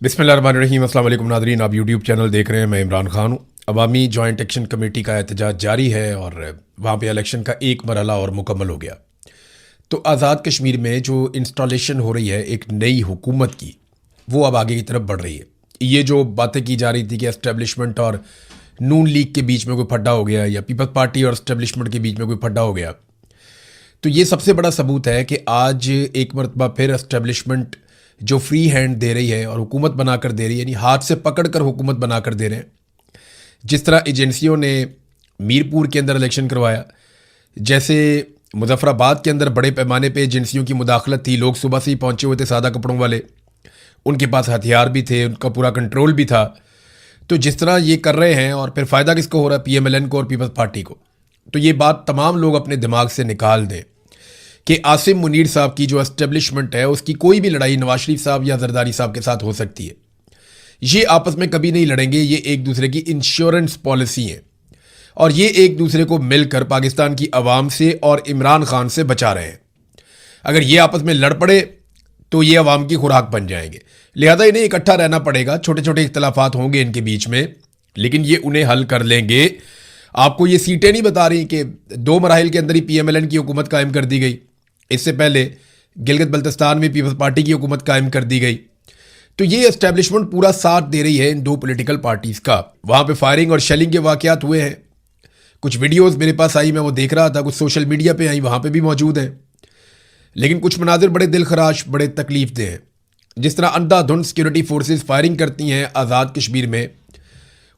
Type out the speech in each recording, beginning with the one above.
बिस्मिल्लाहिर्रहमानिर्रहीम। अस्सलाम वालेकुम नादरीन, आप यूट्यूब चैनल देख रहे हैं। मैं इमरान खान हूँ। अवामी जॉइंट एक्शन कमेटी का एहतजाज जारी है और वहाँ पे इलेक्शन का एक मरहला और मुकम्मल हो गया। तो आज़ाद कश्मीर में जो इंस्टॉलेशन हो रही है एक नई हुकूमत की, वो अब आगे की तरफ बढ़ रही है। ये जो बातें की जा रही थी कि एस्टेब्लिशमेंट और नून लीग के बीच में कोई फड्डा हो गया या पीपल्स पार्टी और एस्टेब्लिशमेंट के बीच में कोई फड्डा हो गया, तो ये सबसे बड़ा सबूत है कि आज एक मरतबा फिर एस्टेब्लिशमेंट जो फ्री हैंड दे रही है और हुकूमत बनाकर दे रही है, यानी हाथ से पकड़ कर हुकूमत बनाकर दे रहे हैं। जिस तरह एजेंसियों ने मीरपुर के अंदर इलेक्शन करवाया, जैसे मुजफ्फराबाद के अंदर बड़े पैमाने पे एजेंसियों की मुदाखलत थी, लोग सुबह से ही पहुंचे हुए थे सादा कपड़ों वाले, उनके पास हथियार भी थे, उनका पूरा कंट्रोल भी था। तो जिस तरह ये कर रहे हैं, और फिर फ़ायदा किसको हो रहा है? PMLN को और पीपल्स पार्टी को। तो ये बात तमाम लोग अपने दिमाग से निकाल दें कि आसिम मुनीर साहब की जो एस्टेब्लिशमेंट है, उसकी कोई भी लड़ाई नवाज शरीफ साहब या जरदारी साहब के साथ हो सकती है। ये आपस में कभी नहीं लड़ेंगे, ये एक दूसरे की इंश्योरेंस पॉलिसी है और ये एक दूसरे को मिलकर पाकिस्तान की आवाम से और इमरान खान से बचा रहे हैं। अगर ये आपस में लड़ पड़े तो ये अवाम की खुराक बन जाएंगे। लिहाजा इन्हें इकट्ठा रहना पड़ेगा। छोटे छोटे इख्तलाफात होंगे इनके बीच में, लेकिन ये उन्हें हल कर लेंगे। आपको ये सीटें नहीं बता रही कि 2 मराहिल के अंदर ही PMLN की हुकूमत कायम कर दी गई, इससे पहले गिलगित बल्तिस्तान में पीपल्स पार्टी की हुकूमत कायम कर दी गई। तो ये एस्टेब्लिशमेंट पूरा साथ दे रही है इन 2 पॉलिटिकल पार्टीज़ का। वहाँ पे फायरिंग और शेलिंग के वाक़यात हुए हैं। कुछ वीडियोस मेरे पास आई, मैं वो देख रहा था, कुछ सोशल मीडिया पे आई, वहाँ पे भी मौजूद हैं। लेकिन कुछ मनाजिर बड़े दिल खराश, बड़े तकलीफ दे हैं। जिस तरह अंधाधुंध सिक्योरिटी फोर्सेज फायरिंग करती हैं आज़ाद कश्मीर में,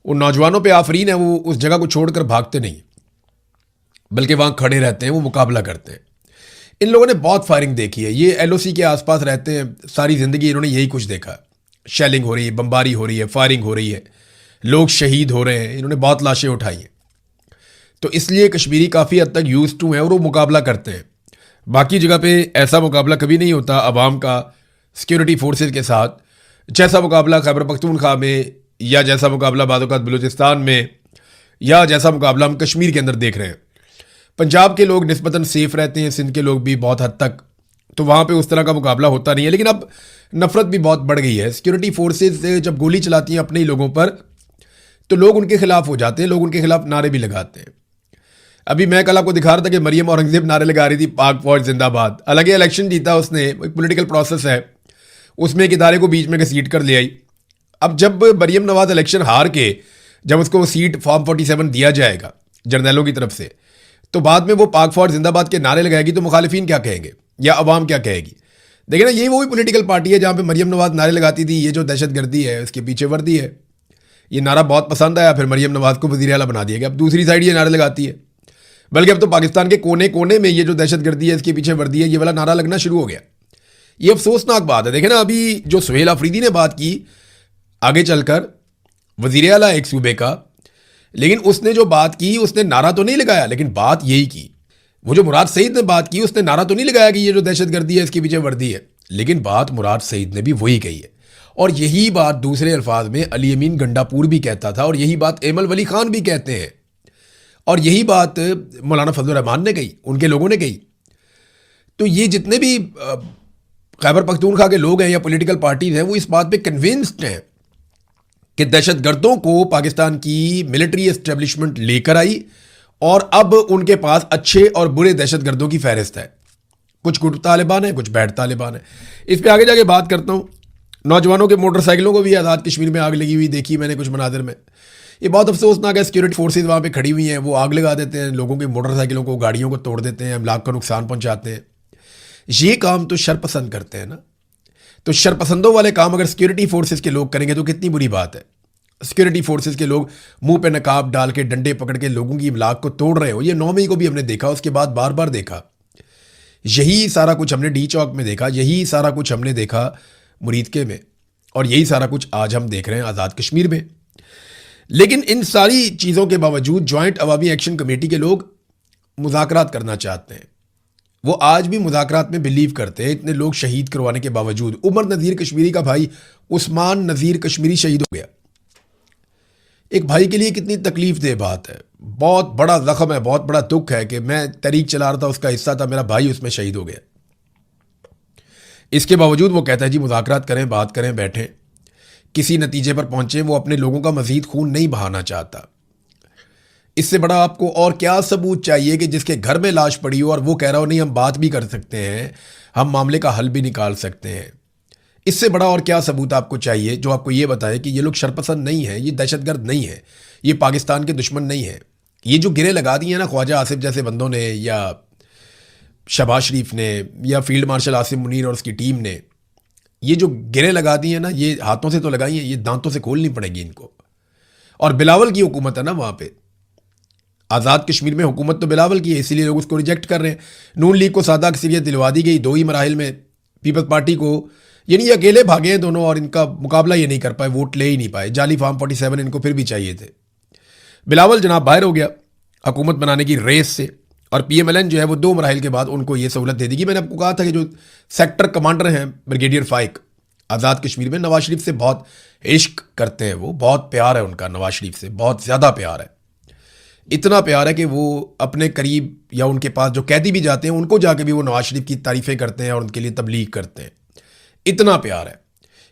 उन नौजवानों पर आफरीन है, वो उस जगह को छोड़कर भागते नहीं, बल्कि वहाँ खड़े रहते हैं, वो मुकाबला करते हैं। इन लोगों ने बहुत फायरिंग देखी है। ये LOC के आसपास रहते हैं, सारी ज़िंदगी इन्होंने यही कुछ देखा। शेलिंग हो रही है, बमबारी हो रही है, फायरिंग हो रही है, लोग शहीद हो रहे हैं, इन्होंने बहुत लाशें उठाई हैं। तो इसलिए कश्मीरी काफ़ी हद तक यूज टू हैं और वो मुकाबला करते हैं। बाकी जगह पे ऐसा मुकाबला कभी नहीं होता अवाम का सिक्योरिटी फोर्सेज के साथ, जैसा मुकाबला खैबर पख्तूनख्वा में, या जैसा मुकाबला बादौक़ात बलूचिस्तान में, या जैसा मुकाबला हम कश्मीर के अंदर देख रहे हैं। पंजाब के लोग निस्बतन सेफ रहते हैं, सिंध के लोग भी बहुत हद तक, तो वहाँ पे उस तरह का मुकाबला होता नहीं है। लेकिन अब नफरत भी बहुत बढ़ गई है। सिक्योरिटी फोर्सेज जब गोली चलाती हैं अपने ही लोगों पर, तो लोग उनके खिलाफ हो जाते हैं, लोग उनके खिलाफ नारे भी लगाते हैं। अभी मैं कल आपको दिखा रहा था कि मरियम औरंगजेब नारे लगा रही थी, पाक फौज जिंदाबाद। हालांकि इलेक्शन जीता उसने, एक पॉलिटिकल प्रोसेस है, उसमें एक इदारे को बीच में घसीट कर ले आई। अब जब मरियम नवाज इलेक्शन हार के, जब उसको सीट फॉर्म 47 दिया जाएगा जर्नैलों की तरफ से, तो बाद में वो पाक फौज जिंदाबाद के नारे लगाएगी, तो मुखालिफिन क्या कहेंगे या अवाम क्या कहेगी? देखिए ना, यही वही पॉलिटिकल पार्टी है जहाँ पे मरियम नवाज नारे लगाती थी, ये जो दहशतगर्दी है उसके पीछे वर्दी है। ये नारा बहुत पसंद आया, फिर मरियम नवाज को वज़ीर आला बना दिया गया। अब दूसरी साइड ये नारे लगाती है, बल्कि अब तो पाकिस्तान के कोने कोने में ये जो दहशतगर्दी है इसके पीछे वर्दी है, ये वाला नारा लगना शुरू हो गया। ये अफसोसनाक बात है। देखें ना, अभी जो सुहेल अफरीदी ने बात की आगे चलकर, वज़ीर आला एक सूबे का, लेकिन उसने जो बात की, उसने नारा तो नहीं लगाया, लेकिन बात यही की। वो जो मुराद सईद ने बात की, उसने नारा तो नहीं लगाया कि ये जो दहशतगर्दी है इसके पीछे वर्दी है, लेकिन बात मुराद सईद ने भी वही कही है। और यही बात दूसरे अल्फाज में अली अमीन गंडापुर भी कहता था, और यही बात एमल वली खान भी कहते हैं, और यही बात मौलाना फजल रहमान ने कही, उनके लोगों ने कही। तो ये जितने भी खैबर पख्तूनख्वा के लोग हैं या पॉलिटिकल पार्टीज हैं, वो इस बात पे कन्विंस्ड हैं कि दहशतगर्दों को पाकिस्तान की मिलिट्री एस्टेब्लिशमेंट लेकर आई और अब उनके पास अच्छे और बुरे दहशतगर्दों की फहरिस्त है। कुछ गुड तालिबान है, कुछ बैड तालिबान है। इस पे आगे जाके बात करता हूँ। नौजवानों के मोटरसाइकिलों को भी आज़ाद कश्मीर में आग लगी हुई देखी मैंने कुछ मनाजिर में। ये बहुत अफसोसनाक है। सिक्योरिटी फोर्सेज वहाँ पे खड़ी हुई हैं, वो आग लगा देते हैं, लोगों के मोटरसाइकिलों को, गाड़ियों को तोड़ देते हैं, अमलाक को नुकसान पहुँचाते हैं। ये काम तो शरपसंद करते हैं ना, तो शरपसंदों वाले काम अगर सिक्योरिटी फोर्सेज के लोग करेंगे तो कितनी बुरी बात है। सिक्योरिटी फोर्सेज के लोग मुंह पे नकाब डाल के, डंडे पकड़ के लोगों की इमलाक को तोड़ रहे हो। ये 9 मई को भी हमने देखा, उसके बाद बार बार देखा। यही सारा कुछ हमने डी चौक में देखा, यही सारा कुछ हमने देखा मुरीदके में, और यही सारा कुछ आज हम देख रहे हैं आज़ाद कश्मीर में। लेकिन इन सारी चीज़ों के बावजूद जॉइंट अवामी एक्शन कमेटी के लोग मुज़ाकरात करना चाहते हैं। वो आज भी मुज़ाकरात में बिलीव करते हैं। इतने लोग शहीद करवाने के बावजूद, उमर नज़ीर कश्मीरी का भाई उस्मान नज़ीर कश्मीरी शहीद हो गया। एक भाई के लिए कितनी तकलीफ दे बात है, बहुत बड़ा जख्म है, बहुत बड़ा दुख है कि मैं तहरीक चला रहा था, उसका हिस्सा था, मेरा भाई उसमें शहीद हो गया। इसके बावजूद वो कहता है जी मुज़ाकरात करें, बात करें, बैठें। किसी नतीजे पर पहुंचे, वो अपने लोगों का मजीद खून नहीं बहाना चाहता। इससे बड़ा आपको और क्या सबूत चाहिए कि जिसके घर में लाश पड़ी हो और वो कह रहा हो नहीं हम बात भी कर सकते हैं, हम मामले का हल भी निकाल सकते हैं। इससे बड़ा और क्या सबूत आपको चाहिए जो आपको ये बताए कि ये लोग शरपसंद नहीं है, ये दहशतगर्द नहीं है, ये पाकिस्तान के दुश्मन नहीं है। ये जो गिरे लगा दिए ना ख्वाजा आसिफ जैसे बंदों ने, या शहबाज शरीफ ने, या फील्ड मार्शल आसिम मुनीर और उसकी टीम ने, ये जो गिरे लगा दी है ना, ये हाथों से तो लगाई है, ये दांतों से खोलनी पड़ेगी इनको। और बिलावल की हुकूमत है ना वहां पे, आज़ाद कश्मीर में हुकूमत तो बिलावल की है, इसीलिए लोग उसको रिजेक्ट कर रहे हैं। नून लीग को सादा अक्सरियत दिलवा दी गई 2 ही मराहिल में, पीपल्स पार्टी को, यानी ये अकेले भागे हैं दोनों और इनका मुकाबला ये नहीं कर पाए, वोट ले ही नहीं पाए। जाली फार्म 47 इनको फिर भी चाहिए थे। बिलावल जनाब बाहर हो गया हुकूमत बनाने की रेस से, और PMLN जो है वो 2 मराहिल के बाद उनको ये सहूलत दे देगी। मैंने आपको कहा था कि जो सेक्टर कमांडर हैं ब्रिगेडियर फाइक आज़ाद कश्मीर में, नवाज शरीफ से बहुत इश्क करते हैं, वो बहुत प्यार है उनका, नवाज शरीफ से बहुत ज़्यादा प्यार है। इतना प्यार है कि वो अपने करीब या उनके पास जो कैदी भी जाते हैं उनको जाके भी वो नवाज शरीफ की तारीफ़ें करते हैं और उनके लिए तबलीग करते हैं। इतना प्यार है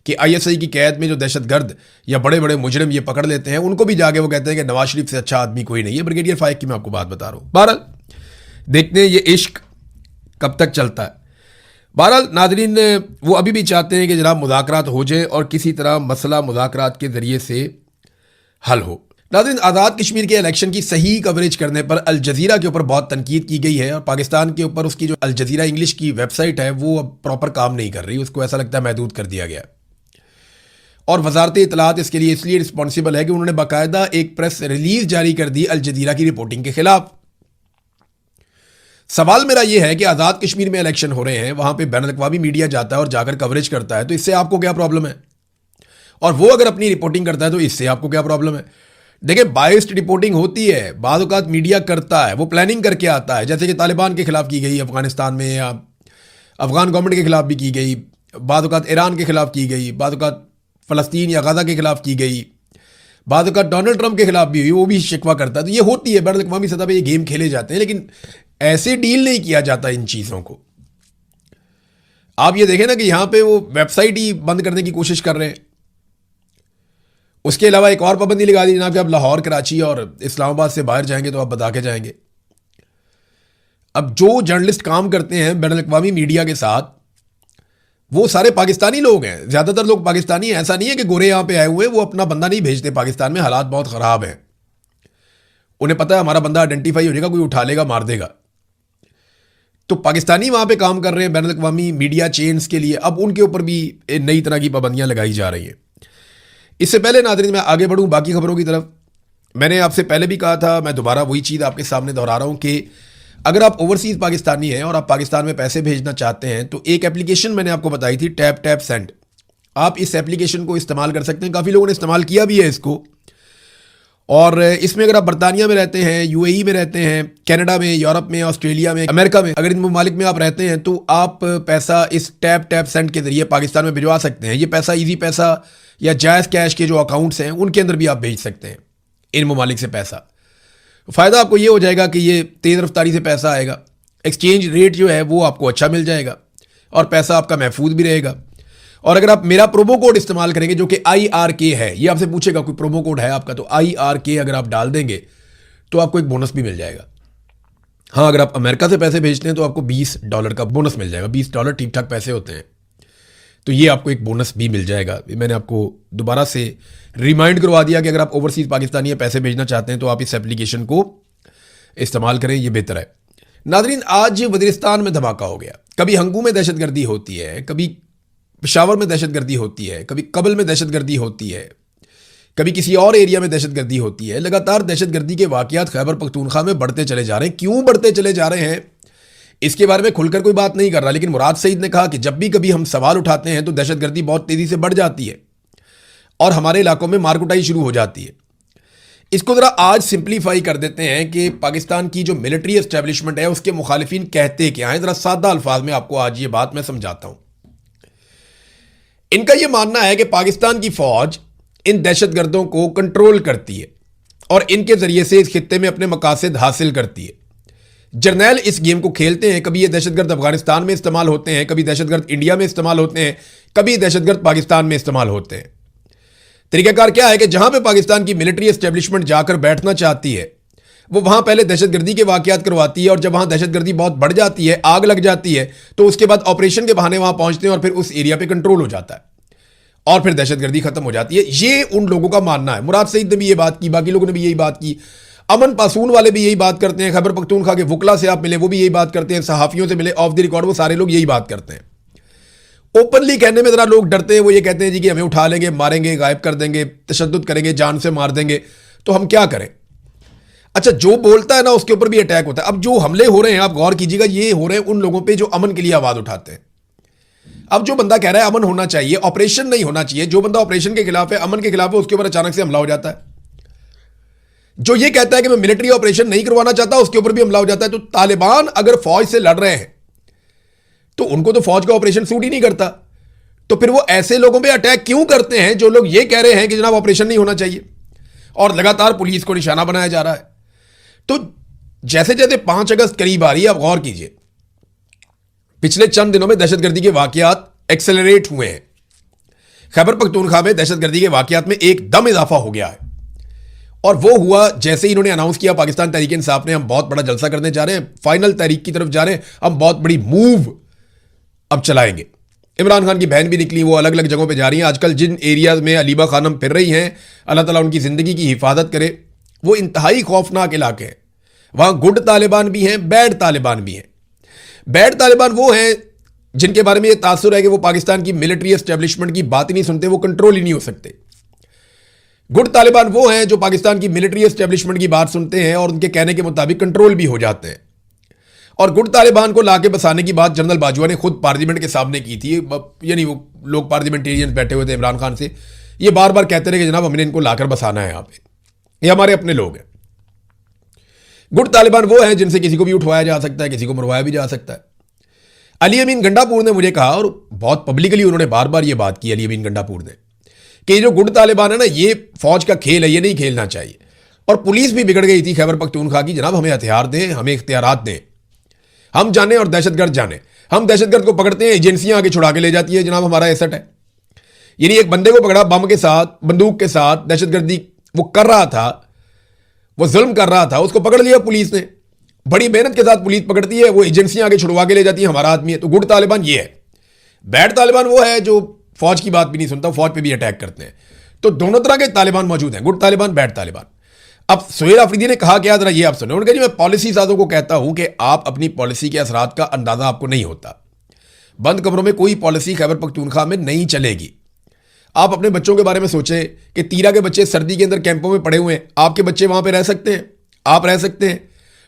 कि ISI की कैद में जो दहशतगर्द या बड़े बड़े मुजरिम ये पकड़ लेते हैं, उनको भी जाके वो कहते हैं कि नवाज शरीफ से अच्छा आदमी कोई नहीं है। ब्रिगेडियर फाइक की मैं आपको बात बता रहा हूँ। बहरहाल देखते हैं ये इश्क कब तक चलता है। बहरहाल नाज़रीन, वो अभी भी चाहते हैं कि जनाब मुज़ाकरात हो जाए और किसी तरह मसला मुज़ाकरात के ज़रिए से हल हो। नाज़रीन, आज़ाद कश्मीर के इलेक्शन की सही कवरेज करने पर अल जज़ीरा के ऊपर बहुत तनकीद की गई है, और पाकिस्तान के ऊपर उसकी जो अल जज़ीरा इंग्लिश की वेबसाइट है वो अब प्रॉपर काम नहीं कर रही, उसको ऐसा लगता है महदूद कर दिया गया। और वजारत इत्तलात इसके लिए इसलिए रिस्पॉन्सिबल है कि उन्होंने बाकायदा एक प्रेस रिलीज जारी कर दी अल जज़ीरा की रिपोर्टिंग के खिलाफ। सवाल मेरा यह है कि आज़ाद कश्मीर में इलेक्शन हो रहे हैं, वहां पे बैनुल अक़वामी मीडिया जाता है और जाकर कवरेज करता है, तो इससे आपको क्या प्रॉब्लम है? और वो अगर अपनी रिपोर्टिंग करता है तो इससे आपको क्या प्रॉब्लम है? देखिए, बाइस्ड रिपोर्टिंग होती है, बाद औक़ात मीडिया करता है, वो प्लानिंग करके आता है, जैसे कि तालिबान के खिलाफ की गई अफगानिस्तान में, या अफगान गवर्नमेंट के खिलाफ भी की गई, बाद औक़ात ईरान के खिलाफ की गई, बाद औक़ात फ़लस्तीन या गाज़ा के खिलाफ की गई, बाद औक़ात डोनाल्ड ट्रंप के खिलाफ भी हुई, वो भी शिकवा करता है। तो ये होती है, बैनुल अक़वामी सतह पे ये गेम खेले जाते हैं, लेकिन ऐसे डील नहीं किया जाता इन चीज़ों को। आप ये देखें ना कि यहाँ पे वो वेबसाइट ही बंद करने की कोशिश कर रहे हैं। उसके अलावा एक और पाबंदी लगा दी जनाब कि आप लाहौर, कराची और इस्लामाबाद से बाहर जाएंगे तो आप बता के जाएंगे। अब जो जर्नलिस्ट काम करते हैं बैनुल अक़वामी मीडिया के साथ, वो सारे पाकिस्तानी लोग हैं, ज़्यादातर लोग पाकिस्तानी हैं। ऐसा नहीं है कि गोरे यहाँ पे आए हुए, वो अपना बंदा नहीं भेजते पाकिस्तान में, हालात बहुत ख़राब हैं। उन्हें पता है हमारा बंदा आइडेंटिफाई हो जाएगा, कोई उठा लेगा, मार देगा। तो पाकिस्तानी वहाँ पे काम कर रहे हैं बैनुल अक़वामी मीडिया चेन्स के लिए, अब उनके ऊपर भी नई तरह की पाबंदियाँ लगाई जा रही हैं। इससे पहले नाज़रीन मैं आगे बढ़ूँ बाकी खबरों की तरफ, मैंने आपसे पहले भी कहा था, मैं दोबारा वही चीज़ आपके सामने दोहरा रहा हूँ कि अगर आप ओवरसीज़ पाकिस्तानी हैं और आप पाकिस्तान में पैसे भेजना चाहते हैं तो एक एप्लीकेशन मैंने आपको बताई थी, टैप टैप सेंड। आप इस एप्लीकेशन को इस्तेमाल कर सकते हैं, काफ़ी लोगों ने इस्तेमाल किया भी है इसको। और इसमें अगर आप बरतानिया में रहते हैं, UAE में रहते हैं, कनाडा में, यूरोप में, ऑस्ट्रेलिया में, अमेरिका में, अगर इन ममालिक में आप रहते हैं तो आप पैसा इस टैप टैप सेंड के जरिए पाकिस्तान में भिजवा सकते हैं। ये पैसा ईजी पैसा या जायज़ कैश के जो अकाउंट्स हैं उनके अंदर भी आप भेज सकते हैं इन ममालिक से पैसा। फ़ायदा आपको ये हो जाएगा कि ये तेज़ रफ्तारी से पैसा आएगा, एक्सचेंज रेट जो है वो आपको अच्छा मिल जाएगा और पैसा आपका महफूज भी रहेगा। और अगर आप मेरा प्रोमो कोड इस्तेमाल करेंगे जो कि IRK है, ये आपसे पूछेगा कोई प्रोमो कोड है आपका, तो IRK अगर आप डाल देंगे तो आपको एक बोनस भी मिल जाएगा। हाँ, अगर आप अमेरिका से पैसे भेजते हैं तो आपको $20 का बोनस मिल जाएगा। $20 ठीक ठाक पैसे होते हैं, तो ये आपको एक बोनस भी मिल जाएगा। मैंने आपको दोबारा से रिमाइंड करवा दिया कि अगर आप ओवरसीज़ पाकिस्तानी पैसे भेजना चाहते हैं तो आप इस एप्लीकेशन को इस्तेमाल करें, ये बेहतर है। नाज़रीन, आज वज़ीरिस्तान में धमाका हो गया। कभी हंगू में दहशतगर्दी होती है, कभी पेशावर में दहशतगर्दी होती है, कभी कबल में दहशतगर्दी होती है, कभी किसी और एरिया में दहशतगर्दी होती है। लगातार दहशतगर्दी के वाक़यात खैबर पख्तूनख्वा में बढ़ते चले जा रहे हैं। क्यों बढ़ते चले जा रहे हैं इसके बारे में खुलकर कोई बात नहीं कर रहा, लेकिन मुराद सईद ने कहा कि जब भी कभी हम सवाल उठाते हैं तो दहशतगर्दी बहुत तेज़ी से बढ़ जाती है और हमारे इलाकों में मारकुटाई शुरू हो जाती है। इसको ज़रा आज सिंप्लीफाई कर देते हैं कि पाकिस्तान की जो मिलिट्री एस्टेब्लिशमेंट है उसके मुखालिफिन कहते क्या हैं। ज़रा सादा अल्फाज में आपको आज ये बात मैं समझाता हूँ। इनका यह मानना है कि पाकिस्तान की फौज इन दहशतगर्दों को कंट्रोल करती है और इनके जरिए से इस खित्ते में अपने मकासद हासिल करती है। जर्नैल इस गेम को खेलते हैं, कभी ये दहशतगर्द अफगानिस्तान में इस्तेमाल होते हैं, कभी दहशतगर्द इंडिया में इस्तेमाल होते हैं, कभी दहशतगर्द पाकिस्तान में इस्तेमाल होते हैं। तरीकाकार क्या है कि जहां पे पाकिस्तान की मिलिट्री एस्टेब्लिशमेंट जाकर बैठना चाहती है, वो वहां पहले दहशतगर्दी के वाकयात करवाती है, और जब वहां दहशतगर्दी बहुत बढ़ जाती है, आग लग जाती है, तो उसके बाद ऑपरेशन के बहाने वहां पहुंचते हैं और फिर उस एरिया पे कंट्रोल हो जाता है और फिर दहशतगर्दी खत्म हो जाती है। ये उन लोगों का मानना है। मुराद सईद ने भी ये बात की, बाकी लोगों ने भी यही बात की, अमन पासून वाले भी यही बात करते हैं, खैबर पख्तूनख्वा के वकला से आप मिले वो भी यही बात करते हैं, सहाफियों से मिले ऑफ द रिकॉर्ड वो सारे लोग यही बात करते हैं। ओपनली कहने में जरा लोग डरते हैं, वो ये कहते हैं जी कि हमें उठा लेंगे, मारेंगे, गायब कर देंगे, तशद्दुद करेंगे, जान से मार देंगे, तो हम क्या करें। अच्छा, जो बोलता है ना उसके ऊपर भी अटैक होता है। अब जो हमले हो रहे हैं, आप गौर कीजिएगा, ये हो रहे हैं उन लोगों पे जो अमन के लिए आवाज उठाते हैं। अब जो बंदा कह रहा है अमन होना चाहिए, ऑपरेशन नहीं होना चाहिए, जो बंदा ऑपरेशन के खिलाफ है, अमन के खिलाफ है, उसके ऊपर अचानक से हमला हो जाता है। जो ये कहता है कि मैं मिलिट्री ऑपरेशन नहीं करवाना चाहता, उसके ऊपर भी हमला हो जाता है। तो तालिबान अगर फौज से लड़ रहे हैं तो उनको तो फौज का ऑपरेशन सूट ही नहीं करता, तो फिर वो ऐसे लोगों पे अटैक क्यों करते हैं जो लोग ये कह रहे हैं कि जनाब ऑपरेशन नहीं होना चाहिए, और लगातार पुलिस को निशाना बनाया जा रहा है। तो जैसे जैसे 5 अगस्त करीब आ रही है, आप गौर कीजिए, पिछले चंद दिनों में दहशतगर्दी के वाकयात एक्सेलरेट हुए हैं। खैबर पख्तूनख्वा में दहशतगर्दी के वाकयात में एकदम इजाफा हो गया है, और वो हुआ जैसे ही इन्होंने अनाउंस किया पाकिस्तान तहरीक इंसाफ ने, हम बहुत बड़ा जलसा करने जा रहे हैं, फाइनल तहरीक की तरफ जा रहे हैं, हम बहुत बड़ी मूव अब चलाएंगे। इमरान खान की बहन भी निकली, वो अलग अलग जगहों पे जा रही हैं। आजकल जिन एरियाज में अलीबा खानम फिर रही हैं, अल्लाह ताला उनकी ज़िंदगी की हिफाजत करे, वो इंतहाई खौफनाक इलाके हैं। वहाँ गुड तालिबान भी हैं, बैड तालिबान भी हैं। बैड तालिबान वो हैं जिनके बारे में ये तासुर है कि वो पाकिस्तान की मिलिट्री एस्टेब्लिशमेंट की बात ही नहीं सुनते, वो कंट्रोल ही नहीं हो सकते। गुड तालिबान वो हैं जो पाकिस्तान की मिलिट्री एस्टेब्लिशमेंट की बात सुनते हैं और उनके कहने के मुताबिक कंट्रोल भी हो जाते हैं। और गुड तालिबान को लाके बसाने की बात जनरल बाजवा ने खुद पार्लियामेंट के सामने की थी। यानी वो लोग पार्लियामेंटेरियंस बैठे हुए थे इमरान खान से, ये बार बार कहते रहे कि जनाब हमने इनको लाकर बसाना है, यहाँ पे ये हमारे अपने लोग हैं। गुड तालिबान वो हैं जिनसे किसी को भी उठवाया जा सकता है, किसी को मरवाया भी जा सकता है। अली अमीन गंडापुर ने मुझे कहा, और बहुत पब्लिकली उन्होंने बार बार ये बात की, अली अमीन गंडापुर ने, कि जो गुड तालिबान है ना, ये फौज का खेल है, ये नहीं खेलना चाहिए। और पुलिस भी बिगड़ गई थी खैबर पख्तूनख्वा की, जनाब हमें हथियार दें, हमें इख्तियारात दें, हम जाने और दहशतगर्द जाने। हम दहशतगर्द को पकड़ते हैं, एजेंसियां आगे छुड़ा के ले जाती है, जनाब हमारा एसेट है। यानी एक बंदे को पकड़ा बम के साथ, बंदूक के साथ, दहशतगर्दी वो कर रहा था, वो जुल्म कर रहा था, उसको पकड़ लिया पुलिस ने, बड़ी मेहनत के साथ पुलिस पकड़ती है, वो एजेंसियां आगे छुड़वा के ले जाती है, हमारा आदमी है। तो गुड तालिबान ये है। बैड तालिबान वो है जो फौज की बात भी नहीं सुनता, फौज पे भी अटैक करते हैं। तो दोनों तरह के तालिबान मौजूद हैं, गुड तालिबान, बैड तालिबान। अब सुहेल अफरीदी ने कहा क्या, जरा ये आप सुने। उन्होंने कहा जी मैं पॉलिसी साजों को कहता हूं कि आप अपनी पॉलिसी के असरात का अंदाजा आपको नहीं होता। बंद कमरों में कोई पॉलिसी खैबर पख्तूनख्वा में नहीं चलेगी। आप अपने बच्चों के बारे में सोचें कि तीरा के बच्चे सर्दी के अंदर कैंपों में पड़े हुए हैं, आपके बच्चे वहां पे रह सकते हैं, आप रह सकते हैं,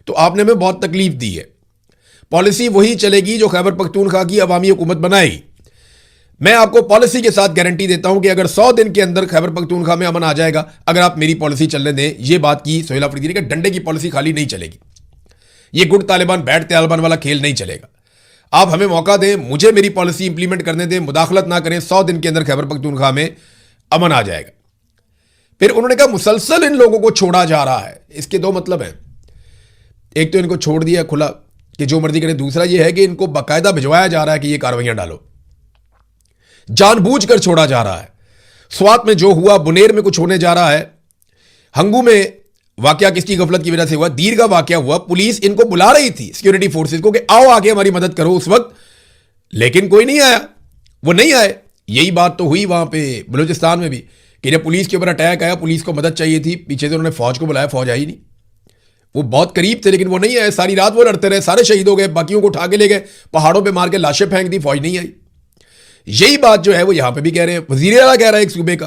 तो आपने हमें बहुत तकलीफ दी है। पॉलिसी वही चलेगी जो खैबर पख्तूनख्वा की अवामी हुकूमत बनाएगी। मैं आपको पॉलिसी के साथ गारंटी देता हूं कि अगर 100 दिन के अंदर खैबर पख्तूनख्वा में अमन आ जाएगा, अगर आप मेरी पॉलिसी चलने दें। ये बात की सुहेल अफरीदी ने कि डंडे की पॉलिसी खाली नहीं चलेगी, ये गुड तालिबान बैड तालिबान वाला खेल नहीं चलेगा। आप हमें मौका दें, मुझे मेरी पॉलिसी इंप्लीमेंट करने दें, मुदाखलत ना करें, 100 दिन के अंदर खैबर पख्तूनख्वा में अमन आ जाएगा। फिर उन्होंने कहा मुसलसल इन लोगों को छोड़ा जा रहा है। इसके दो मतलब हैं, एक तो इनको छोड़ दिया खुला कि जो मर्जी करें, दूसरा यह है कि इनको बाकायदा भिजवाया जा रहा है कि ये कार्रवाइयां डालो, जानबूझकर छोड़ा जा रहा है। स्वात में जो हुआ, बुनेर में कुछ होने जा रहा है, हंगू में वाकया किसकी गफलत की वजह से हुआ, दीर का वाकया हुआ, पुलिस इनको बुला रही थी सिक्योरिटी फोर्सेस को कि आओ आके हमारी मदद करो उस वक्त, लेकिन कोई नहीं आया, वो नहीं आए। यही बात तो हुई वहां पे बलूचिस्तान में भी कि जब पुलिस के ऊपर अटैक आया, पुलिस को मदद चाहिए थी, पीछे से उन्होंने फौज को बुलाया, फौज आई नहीं। वो बहुत करीब थे लेकिन वो नहीं आए, सारी रात वो लड़ते रहे, सारे शहीद हो गए, बाकियों को उठा के ले गए, पहाड़ों पर मार के लाशें फेंक दी, फौज नहीं आई। यही बात जो है वो यहां पे भी कह रहे हैं। वजीर आला कह रहा है एक सूबे का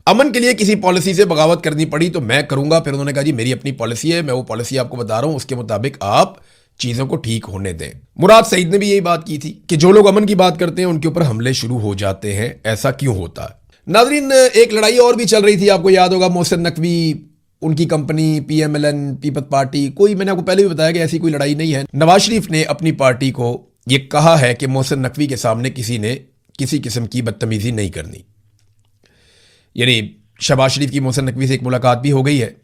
अमन के लिए किसी पॉलिसी से बगावत करनी पड़ी तो मैं करूंगा। फिर उन्होंने कहा जी मेरी अपनी पॉलिसी है, मैं वो पॉलिसी आपको बता रहा हूं, उसके मुताबिक आप चीजों को ठीक होने दें। मुराद सईद ने भी यही बात की थी कि जो लोग अमन की बात करते हैं उनके ऊपर हमले शुरू हो जाते हैं, ऐसा क्यों होता है। नाजरीन, एक लड़ाई और भी चल रही थी, आपको याद होगा, मोहसिन नकवी, उनकी कंपनी PMLN, पीपल्स पार्टी, कोई, मैंने आपको पहले भी बताया कि ऐसी कोई लड़ाई नहीं है। नवाज शरीफ ने अपनी पार्टी को ये कहा है कि मोहसिन नकवी के सामने किसी ने किसी किस्म की बदतमीजी नहीं करनी। यानी शहबाज शरीफ की मोहसिन नकवी से एक मुलाकात भी हो गई है,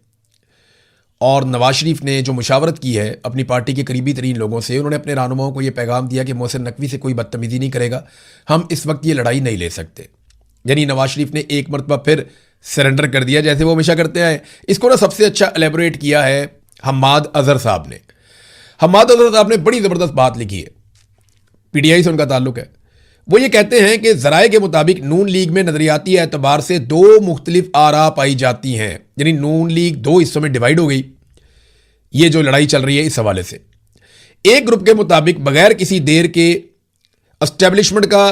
और नवाज शरीफ ने जो मुशावरत की है अपनी पार्टी के करीबी तरीन लोगों से, उन्होंने अपने रहनुमाओं को यह पैगाम दिया कि मोहसिन नकवी से कोई बदतमीजी नहीं करेगा, हम इस वक्त ये लड़ाई नहीं ले सकते। यानी नवाज शरीफ ने एक मरतबा फिर सरेंडर कर दिया जैसे वो हमेशा करते आए। इसको ना सबसे अच्छा एलेबोरेट किया है हम्माद अजहर साहब ने। हम्माद अजहर साहब ने बड़ी ज़बरदस्त बात लिखी है, पीटीआई से उनका ताल्लुक है। वो ये कहते हैं कि ज़राए के मुताबिक नून लीग में नज़रियाती एतबार से दो मुख्तलिफ आरा पाई जाती हैं, यानी नून लीग दो हिस्सों में डिवाइड हो गई। ये जो लड़ाई चल रही है इस हवाले से, एक ग्रुप के मुताबिक बगैर किसी देर के एस्टेब्लिशमेंट का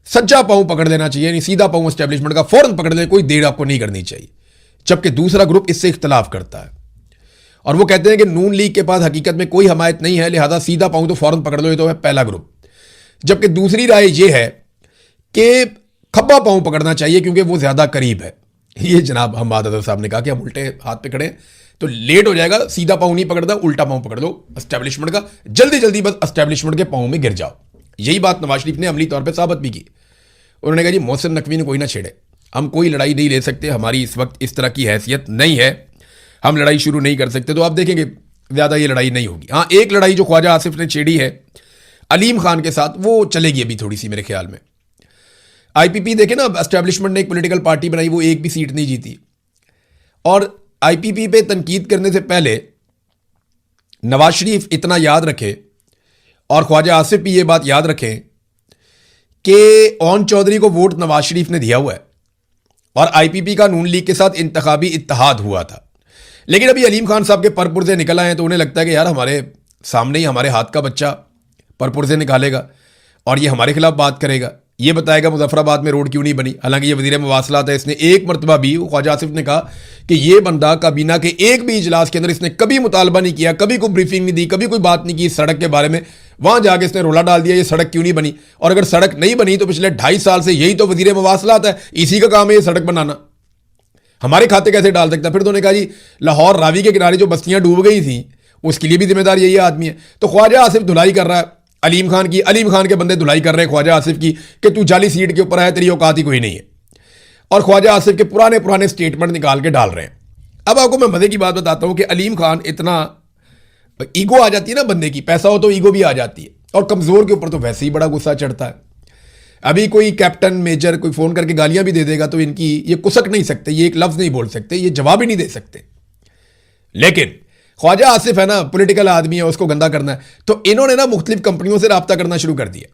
सज्जा पांव पकड़ लेना चाहिए, यानी सीधा पांव एस्टेब्लिशमेंट का फौरन पकड़ ले, कोई देर आपको नहीं करनी चाहिए। जबकि दूसरा ग्रुप इससे इख्तलाफ करता है और वो कहते हैं कि नून लीग के पास हकीकत में कोई हमायत नहीं है, लिहाजा सीधा पांव तो फौरन पकड़ लो, ये तो है पहला ग्रुप। जबकि दूसरी राय ये है कि खब्बा पांव पकड़ना चाहिए क्योंकि वो ज्यादा करीब है। ये जनाब हम्माद अजहर साहब ने कहा कि हम उल्टे हाथ पे खड़े हैं तो लेट हो जाएगा, सीधा पांव नहीं पकड़ता, उल्टा पांव पकड़ लो एस्टेब्लिशमेंट का, जल्दी जल्दी बस एस्टेब्लिशमेंट के पांव में गिर जाओ। यही बात नवाज शरीफ ने अमली तौर पर साबित भी की। उन्होंने कहा जी मोहसिन नकवी ने कोई ना छेड़े, हम कोई लड़ाई नहीं ले सकते, हमारी इस वक्त इस तरह की हैसियत नहीं है, हम लड़ाई शुरू नहीं कर सकते। तो आप देखेंगे ज्यादा ये लड़ाई नहीं होगी। हाँ, एक लड़ाई जो ख्वाजा आसिफ ने छेड़ी है अलीम खान के साथ, वो चलेगी अभी थोड़ी सी मेरे ख्याल में। आईपीपी देखे ना, एस्टेब्लिशमेंट ने एक पॉलिटिकल पार्टी बनाई, वो एक भी सीट नहीं जीती। और आईपीपी पे तनकीद करने से पहले नवाज शरीफ इतना याद रखे और ख्वाजा आसिफ भी ये बात याद रखें कि ओन चौधरी को वोट नवाज शरीफ ने दिया हुआ है और आईपीपी का नून लीग के साथ इंतखाबी इत्तेहाद हुआ था। लेकिन अभी अलीम खान साहब के परपुरजे निकल आए हैं तो उन्हें लगता है कि यार हमारे सामने ही हमारे हाथ का बच्चा परपुरजे निकालेगा और ये हमारे खिलाफ बात करेगा, ये बताएगा मुजफ्फराबाद में रोड क्यों नहीं बनी। हालांकि ये वजीर मवासलात है, इसने एक मरतबा भी, ख्वाजा आसिफ ने कहा कि ये बंदा काबीना के एक भी इजलास के अंदर इसने कभी मुतालबा नहीं किया, कभी कोई ब्रीफिंग नहीं दी, कभी कोई बात नहीं की इस सड़क के बारे में। वहां जाके इसने रोला डाल दिया ये सड़क क्यों नहीं बनी। और अगर सड़क नहीं बनी तो पिछले 2.5 साल से यही तो वजीर मवासलात है, इसी का काम है ये सड़क बनाना, हमारे खाते कैसे डाल सकता। फिर तो उन्होंने कहा जी लाहौर रावी के किनारे जो बस्तियां डूब गई थी उसके लिए भी जिम्मेदार यही आदमी है। तो ख्वाजा आसिफ धुलाई कर रहा है अलीम खान की, अलीम खान के बंदे धुलाई कर रहे हैं ख्वाजा आसिफ की कि तू जाली सीट के ऊपर है, तेरी औकात ही कोई नहीं है। और ख्वाजा आसिफ के पुराने पुराने स्टेटमेंट निकाल के डाल रहे हैं। अब आपको मैं मजे की बात बताता हूं कि अलीम खान, इतना ईगो आ जाती है ना बंदे की, पैसा हो तो ईगो भी आ जाती है और कमजोर के ऊपर तो वैसे ही बड़ा गुस्सा चढ़ता है। अभी कोई कैप्टन मेजर कोई फोन करके गालियां भी दे देगा तो इनकी ये कुसक नहीं सकते, ये एक लफ्ज नहीं बोल सकते, ये जवाब ही नहीं दे सकते। लेकिन ख्वाजा आसिफ है ना, पॉलिटिकल आदमी है, उसको गंदा करना है तो इन्होंने ना मुख्तलिफ कंपनियों से रब्ता करना शुरू कर दिया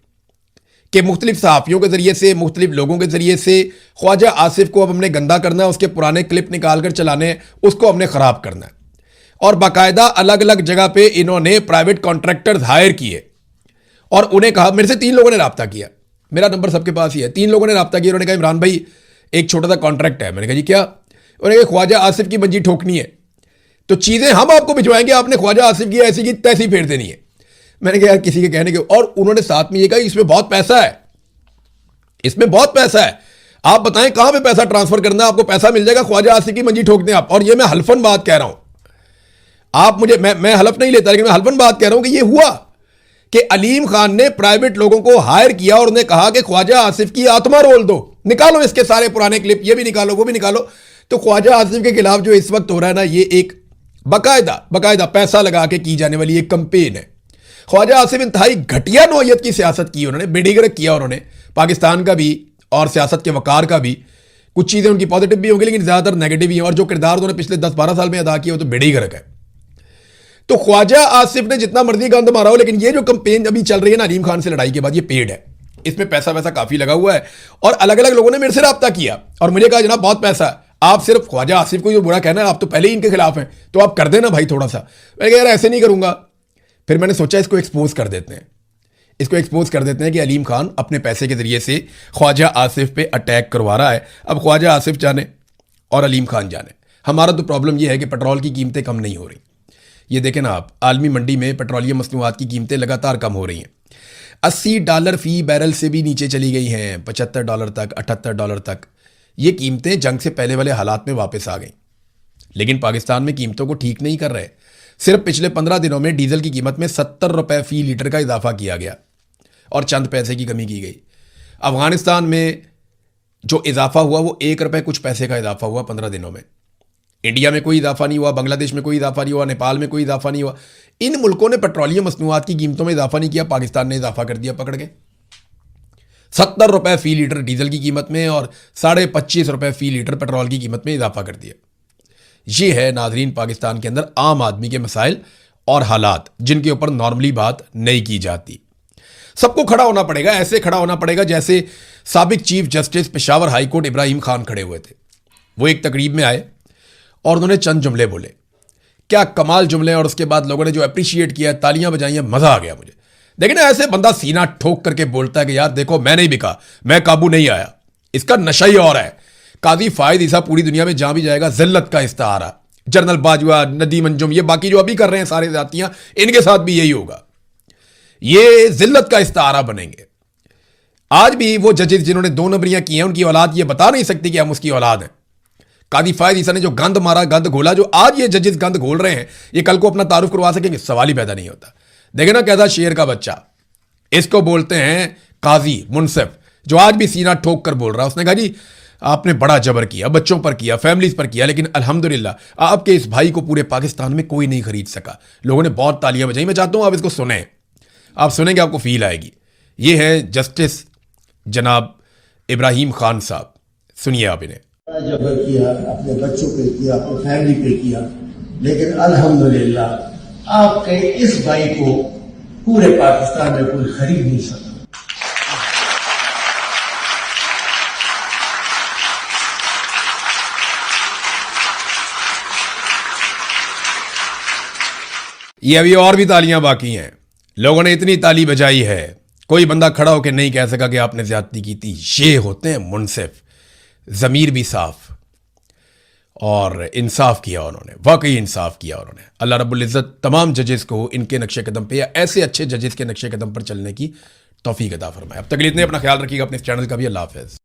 कि मुख्तलिफ सहाफ़ियों के जरिए से, मुख्तलिफ लोगों के जरिए से ख्वाजा आसिफ को अब हमने गंदा करना है, उसके पुराने क्लिप निकाल कर चलाने हैं, उसको हमने ख़राब करना है। और बाकायदा अलग अलग जगह पे इन्होंने प्राइवेट कॉन्ट्रैक्टर्स हायर किए और उन्हें कहा, मेरे से 3 लोगों ने रब्ता किया, मेरा नंबर सबके पास ही है, 3 लोगों ने रब्ता किया। उन्होंने कहा इमरान भाई एक छोटा सा कॉन्ट्रैक्ट है। मैंने कहा जी क्या? उन्होंने कहा ख्वाजा आसिफ की मंजी ठोकनी है तो चीज़ें हम आपको भिजवाएंगे, आपने ख्वाजा आसिफ की ऐसी की तैसी फेर देनी है। मैंने कहा यार किसी के कहने के, और उन्होंने साथ में ये कहा इसमें बहुत पैसा है, इसमें बहुत पैसा है, आप बताएं कहां पे पैसा ट्रांसफर करना है, आपको पैसा मिल जाएगा, ख्वाजा आसिफ की मंजी ठोक दें आप। और ये मैं हल्फन बात कह रहा हूं, आप मुझे, मैं हल्फ नहीं लेता लेकिन मैं हल्फन बात कह रहा हूं कि ये हुआ कि अलीम खान ने प्राइवेट लोगों को हायर किया और उन्हें कहा कि ख्वाजा आसिफ की आत्मा रोल दो, निकालो इसके सारे पुराने क्लिप, ये भी निकालो वो भी निकालो। तो ख्वाजा आसिफ के खिलाफ जो इस वक्त हो रहा है ना, ये एक बाकायदा पैसा लगा के की जाने वाली एक कंपेन है। ख्वाजा आसिफ इंतहाई घटिया नौयत की सियासत की उन्होंने, बेड़ीगर्क किया उन्होंने पाकिस्तान का भी और सियासत के वकार का भी। कुछ चीज़ें उनकी पॉजिटिव भी होंगी लेकिन ज़्यादातर नेगेटिव ही हैं, और जो किरदार उन्होंने पिछले 10-12 साल में अदा किया वो तो बेड़ीगर्क है। तो ख्वाजा आसिफ ने जितना मर्जी गंद मारा हो, लेकिन ये जो कंपेन अभी चल रही है ना अलीम खान से लड़ाई के बाद, ये पेड है, इसमें पैसा वैसा काफ़ी लगा हुआ है। और अलग अलग लोगों ने मेरे से रब्ता किया और मुझे कहा जनाब बहुत पैसा है, आप सिर्फ ख्वाजा आसिफ को जो बुरा कहना है, आप तो पहले ही इनके खिलाफ हैं, तो आप कर देना भाई थोड़ा सा। मैंने कहा यार ऐसे नहीं करूंगा। फिर मैंने सोचा इसको एक्सपोज कर देते हैं, इसको एक्सपोज कर देते हैं कि अलीम खान अपने पैसे के जरिए से ख्वाजा आसिफ पे अटैक करवा रहा है। अब ख्वाजा आसिफ जाने और अलीम खान जाने, हमारा तो प्रॉब्लम यह है कि पेट्रोल की कीमतें कम नहीं हो रही। ये देखें ना आप, आलमी मंडी में पेट्रोलियम मसनूआत की कीमतें लगातार कम हो रही हैं, $80 फी बैरल से भी नीचे चली गई हैं, $75 तक, $78 तक। ये कीमतें जंग से पहले वाले हालात में वापस आ गई। लेकिन पाकिस्तान में कीमतों को ठीक नहीं कर रहे। सिर्फ पिछले 15 दिनों में डीजल की कीमत में ₹70 फी लीटर का इजाफा किया गया और चंद पैसे की कमी की गई। अफगानिस्तान में जो इजाफा हुआ वो ₹1 कुछ पैसे का इजाफा हुआ 15 दिनों में। इंडिया में कोई इजाफा नहीं हुआ, बांग्लादेश में कोई इजाफा नहीं हुआ, नेपाल में कोई इजाफा नहीं हुआ। इन मुल्कों ने पेट्रोलियम मसनूआत की कीमतों में इजाफा नहीं किया, पाकिस्तान ने इजाफा कर दिया पकड़ के। ₹70 फी लीटर डीजल की कीमत में और ₹25.5 फी लीटर पेट्रोल की कीमत में इजाफा कर दिया। ये है नाजरीन पाकिस्तान के अंदर आम आदमी के मसाइल और हालात जिनके ऊपर नॉर्मली बात नहीं की जाती। सबको खड़ा होना पड़ेगा, ऐसे खड़ा होना पड़ेगा जैसे साबिक chief justice Peshawar high court Ibrahim Khan खड़े हुए थे। वो एक तकरीब में आए और उन्होंने चंद जुमले बोले, क्या कमाल जुमले, और उसके बाद लोगों ने जो अप्रिशिएट किया, तालियां बजाई, मजा आ गया मुझे। देखिए ना, ऐसे बंदा सीना ठोक करके बोलता है कि यार देखो मैं नहीं बिका, मैं काबू नहीं आया, इसका नशा ही और है। काजी फायद ईसा पूरी दुनिया में जहां भी जाएगा जिल्लत का इस्तारा, जनरल बाजवा, नदीम अंजुम, ये बाकी जो अभी कर रहे हैं सारे जातियां, इनके साथ भी यही होगा, ये जिल्लत का इस्तारा बनेंगे। आज भी वो जजेस जिन्होंने 2 नंबरियां की हैं, उनकी औलाद ये बता नहीं सकती कि हम उसकी औलाद हैं। कादी फायद ईसा ने जो गंद मारा, गंद घोला, जो आज ये जजेस गंद घोल रहे हैं, ये कल को अपना तारुफ करवा सकेंगे? सवाल ही पैदा नहीं होता। देखे ना कैसा शेर का बच्चा, इसको बोलते हैं काजी मुनसिफ, जो आज भी सीना ठोक कर बोल रहा है। उसने कहा जी आपने बड़ा जबर किया, बच्चों पर किया, फैमिलीज पर किया, लेकिन अल्हम्दुलिल्लाह आपके इस भाई को पूरे पाकिस्तान में कोई नहीं खरीद सका। लोगों ने बहुत तालियां बजाई। मैं चाहता हूं आप इसको सुने, आप सुनेंगे आपको फील आएगी। ये है जस्टिस जनाब इब्राहिम खान साहब, सुनिए आप इन्हें। जबर किया, अपने बच्चों पे किया, अपनी फैमिली पे किया, लेकिन अल्हम्दुलिल्लाह आपके इस भाई को पूरे पाकिस्तान में कोई खरीद नहीं सका। ये अभी और भी तालियां बाकी हैं। लोगों ने इतनी ताली बजाई है, कोई बंदा खड़ा होकर नहीं कह सका कि आपने ज्यादती की थी। ये होते हैं मुनसिफ, ज़मीर भी साफ, और इंसाफ किया उन्होंने, वाकई इंसाफ किया उन्होंने। अल्लाह रब्बुल इज़्ज़त तमाम जजेस को इनके नक्शे कदम पे या ऐसे अच्छे जजेस के नक्शे कदम पर चलने की तौफीक अता फरमाए। अब तक के लिए इतने, अपना ख्याल रखिएगा, अपने इस चैनल का भी। अल्लाह हाफ़िज़।